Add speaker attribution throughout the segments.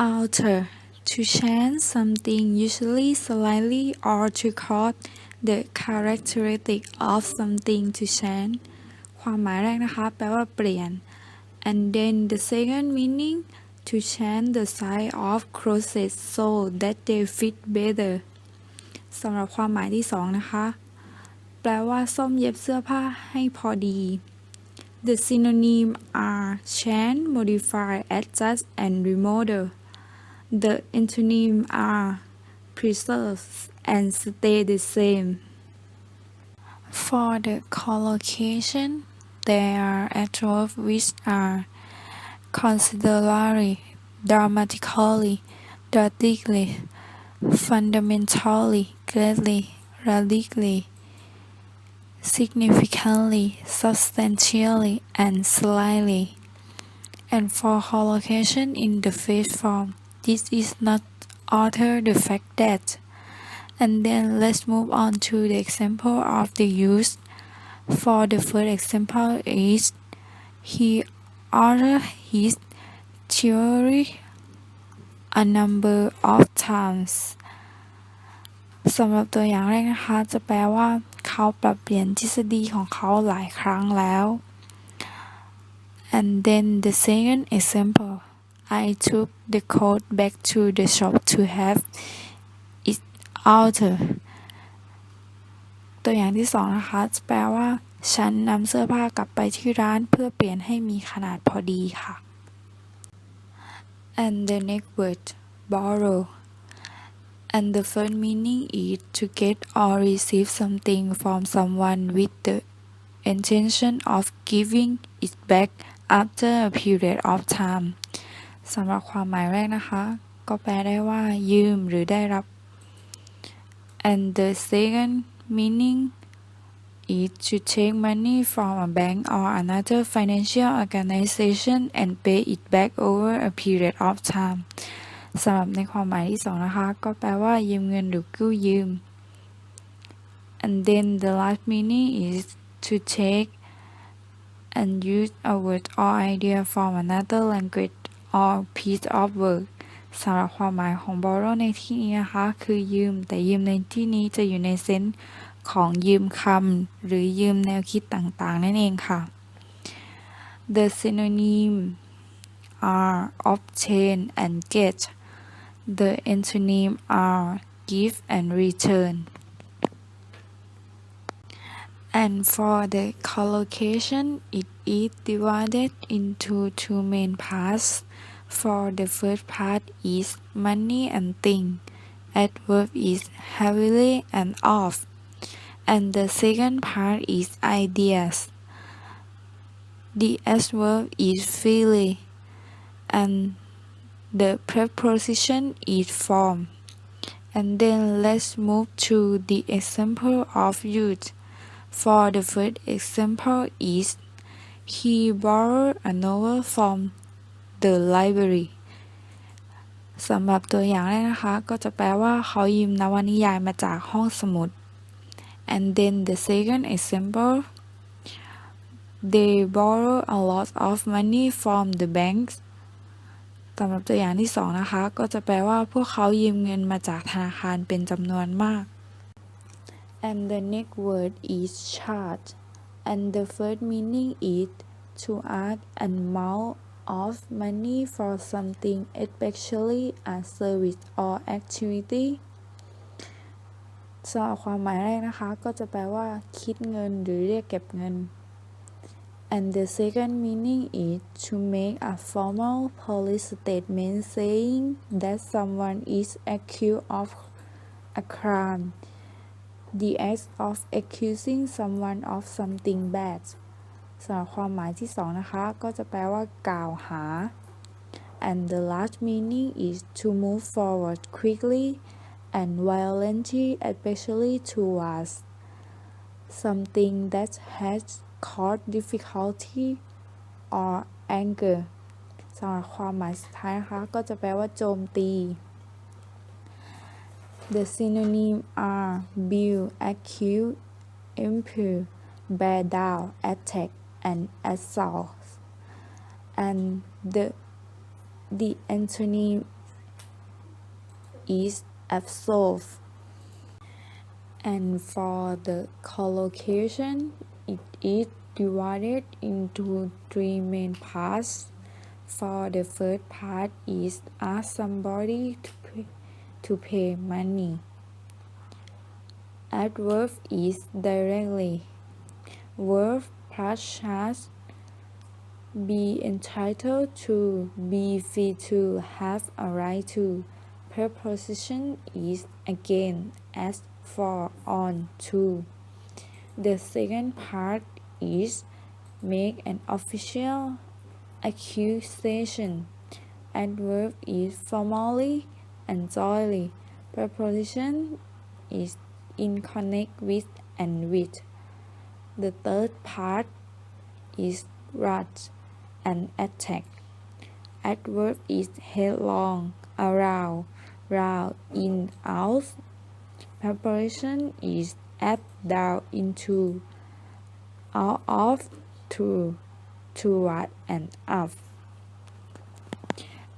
Speaker 1: alter to change something usually slightly or to cause the characteristic of something to change ความหมายแรกนะคะแปลว่าเปลี่ยน and then the second meaning to change the size of clothes so that they fit better สำหรับความหมายที่สองนะคะแปลว่าส้มเย็บเสื้อผ้าให้พอดี The synonyms are change, modify, adjust, and remodel. The antonyms are preserve and stay the same. For the collocation, there are adverbs which are considerably, dramatically, drastically, fundamentally, greatly, radically, significantly, substantially, and slightly. And for collocation in the first form, this is not alter the fact that. And then let's move on to the example of the use. For the first example is he altered his theory a number of times. สำหรับตัวอย่างแรกนะคะจะแปลว่าเขาปรับเปลี่ยนทฤษฎีของเขาหลายครั้งแล้ว And then the second example I took the coat back to the shop to have it altered ตัวอย่างที่สองนะคะจะแปลว่าฉันนำเสื้อผ้ากลับไปที่ร้านเพื่อเปลี่ยนให้มีขนาดพอดีค่ะ And the next word borrow and the first meaning is to get or receive something from someone with the intention of giving it back after a period of time สำหรับความหมายแรกนะคะก็แปลได้ว่ายืมหรือได้รับ and the second meaning is to take money from a bank or another financial organization and pay it back over a period of time สำหรับในความหมายที่สองนะคะก็แปลว่ายืมเงินหรือกู้ยืม and then the last meaning is to take and use a word or idea from another language or piece of work สำหรับความหมายของ borrow ในที่นี้นะคะคือยืมแต่ยืมในที่นี้จะอยู่ในเซนส์ของยืมคำหรือยืมแนวคิดต่างๆนั่นเองค่ะ The synonyms are obtain and get The antonyms are give and return And for the collocation it is divided into two main parts For the first part is money and thing Adverb is heavily and off And the second part is ideas The adverb is freely and the preposition is from. And then let's move to the example of use. For the first example is he borrowed a novel from the library. สำหรับตัวอย่างแรกนะคะก็จะแปลว่าเขายืมนวนิยายมาจากห้องสมุด And then the second example they borrow a lot of money from the banks สำหรับตัวอย่างที่สองนะคะก็จะแปลว่าพวกเขายืมเงินมาจากธนาคารเป็นจำนวนมาก And the next word is charge and the first meaning is to ask an amount of money for something especially a service or activity สำหรับความหมายแรกนะคะก็จะแปลว่าคิดเงินหรือเรียกเก็บเงินAnd the second meaning is to make a formal police statement saying that someone is accused of a crime. The act of accusing someone of something bad. สำหรับความหมายที่สองนะคะก็จะแปลว่ากล่าวหา And the last meaning is to move forward quickly and violently, especially towards something that has cause difficulty or anger สำหรับความหมายสุดท้ายนะคะก็จะแปลว่าโจมตี The synonyms are build, accuse, impute, bear down, attack, and assault. And the antonym is absorbed. And for the collocation, it is divided into three main parts. For the first part is ask somebody to pay money. Adverb is directly. Verb plus charge. Be entitled to, be free to, have a right to. Preposition is again, as, for, on, to. The second part is make an official accusation. Adverb is formally and jointly. Preposition is in connect with and with. The third part is rush and attack. Adverb is headlong, around, round, in, out. Preparation is at, down, into, out of, to, toward, and up.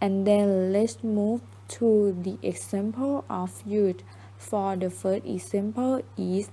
Speaker 1: And then let's move to the example of use. For the first example is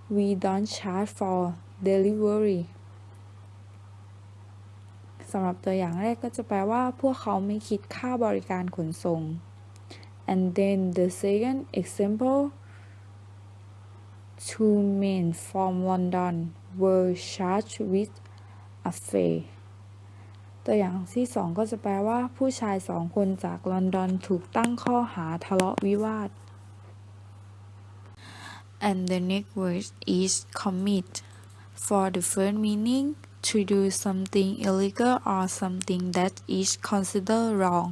Speaker 1: we don't charge for delivery สำหรับตัวอย่างแรกก็จะแปลว่าพวกเขาไม่คิดค่าบริการขนส่ง and then the second example two men from London were charged with a fee ตัวอย่างที่สองก็จะแปลว่าผู้ชายสองคนจากลอนดอนถูกตั้งข้อหาทะเลาะวิวาท and the next word is commit for the first meaning to do something illegal or something that is considered wrong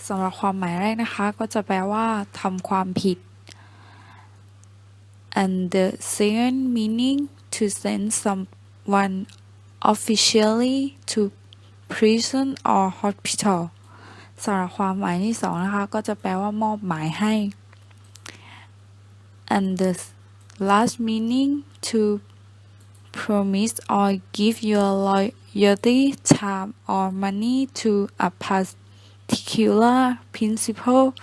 Speaker 1: สำหรับความหมายแรกนะคะก็จะแปลว่าทำความผิด and the second meaning to send someone officially to prison or hospital สำหรับความหมายที่สองนะคะก็จะแปลว่ามอบหมายให้ and the last meaning to promise or give your loyalty, time or money to a particular principle,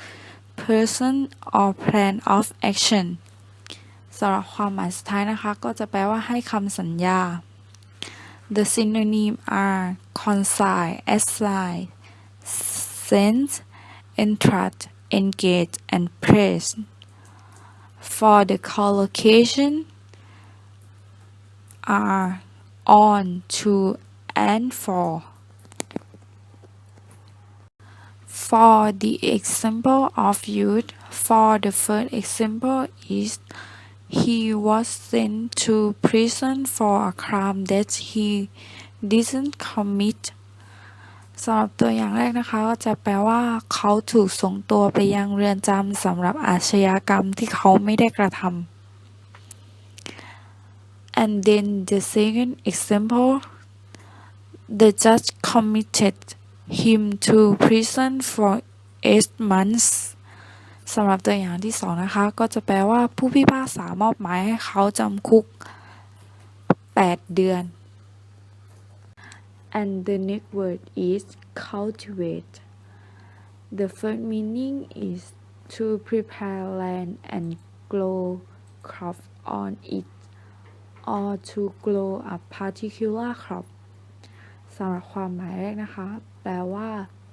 Speaker 1: person or plan of action สำหรับความหมายสุดท้ายนะคะก็จะแปลว่าให้คำสัญญา The synonyms are consign, assign, send, entrust, engage, and praise. For the collocation are on, to, and for. For the example of use, for the first example is he was sent to prison for a crime that he didn't commit สำหรับตัวอย่างแรกนะคะก็จะแปลว่าเขาถูกส่งตัวไปยังเรือนจำสำหรับอาชญากรรมที่เขาไม่ได้กระทำ and then the second example the judge committed him to prison for 8 months สำหรับตัวอย่างที่สองนะคะก็จะแปลว่าผู้พิพากษามอบหมายให้เขาจำคุก8 เดือน and the next word is cultivate the first meaning is to prepare land and grow crops on it or to grow a particular crop สำหรับความหมายแรกนะคะแปลว่า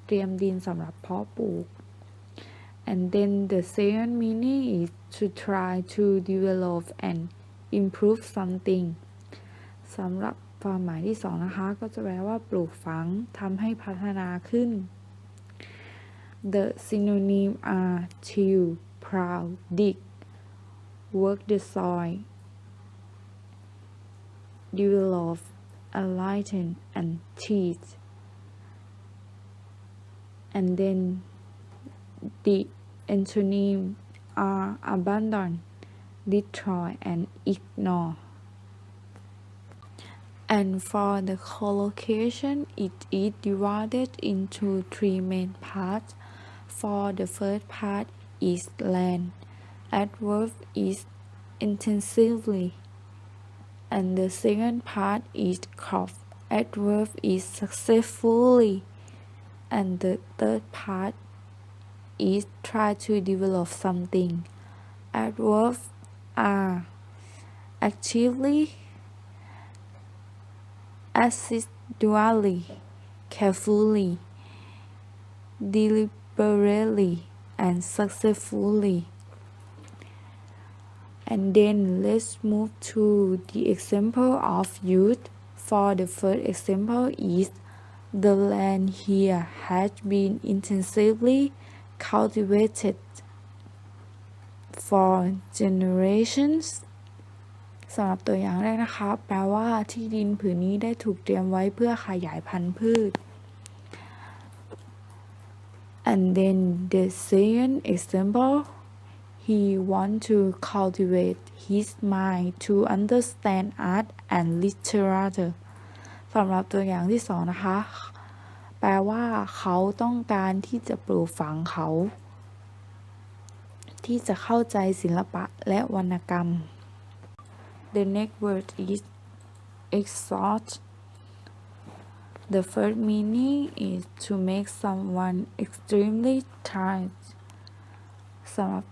Speaker 1: เตรียมดินสำหรับเพาะปลูกand then the second meaning is to try to develop and improve something สำหรับความหมายที่สองนะคะก็จะแปลว่าปลูกฝังทำให้พัฒนาขึ้น The synonyms are till, plow, dig, work the soil, develop, enlighten, and teach and then the antonyms are abandon, destroy, and ignore. And for the collocation, it is divided into 3 main parts. For the first part is land. Adverb is intensively. And the second part is crop. Adverb is successfully. And the third part is try to develop something. Adverbs are actively, assiduously, carefully, deliberately, and successfully. And then let's move to the example of use. For the first example is the land here has been intensively cultivated for generations สำหรับตัวอย่างแรกนะคะแปลว่าที่ดินผืนนี้ได้ถูกเตรียมไว้เพื่อขยายพันธุ์พืช and then the second example he want to cultivate his mind to understand art and literature สำหรับตัวอย่างที่สองนะคะแปลว่าเขาต้องการที่จะปลูกฝังเขาที่จะเข้าใจศิลปะและวรรณกรรม The next word is exalt. The first meaning is to make someone extremely tired. สำหรับ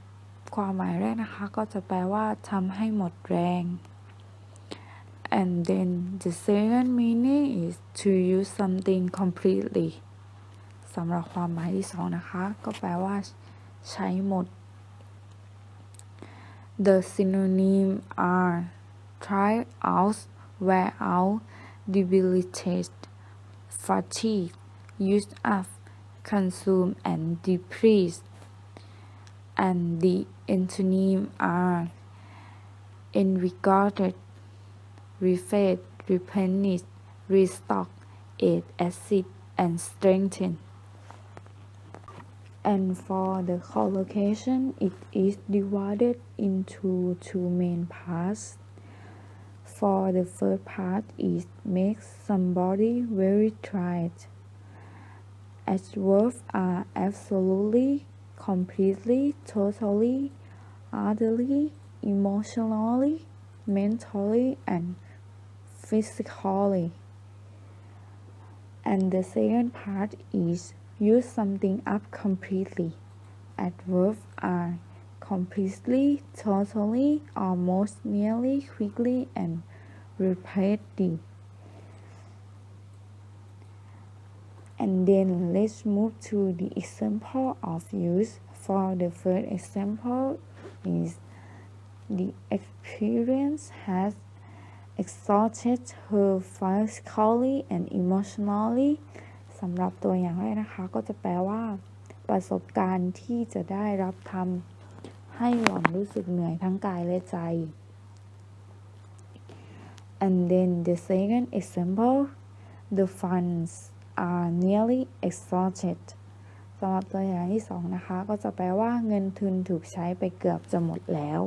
Speaker 1: ความหมายแรกนะคะก็จะแปลว่าทำให้หมดแรง And then the second meaning is to use something completely. สำหรับความหมายที่สองนะคะก็แปลว่าใช้หมด The synonyms are tire out, wear out, debilitate, fatigue, use up, consume, and depress. And the antonyms are invigorated, refresh, replenish, restock, aid, assist, and strengthen. And for the collocation, it is divided into two main parts. For the first part is make somebody very tired. Adverbs are absolutely, completely, totally, utterly, emotionally, mentally, and physically. And the second part is use something up completely. Adverbs are completely, totally, almost, nearly, quickly, and repeatedly. And then let's move to the example of use. For the first example is the experience has exhausted her physically and emotionally สำหรับตัวอย่างแรกนะคะก็จะแปลว่าประสบการณ์ที่จะได้รับทำให้หล่อนรู้สึกเหนื่อยทั้งกายและใจ And then the second example the funds are nearly exhausted สำหรับตัวอย่างที่สองนะคะก็จะแปลว่าเงินทุนถูกใช้ไปเกือบจะหมดแล้ว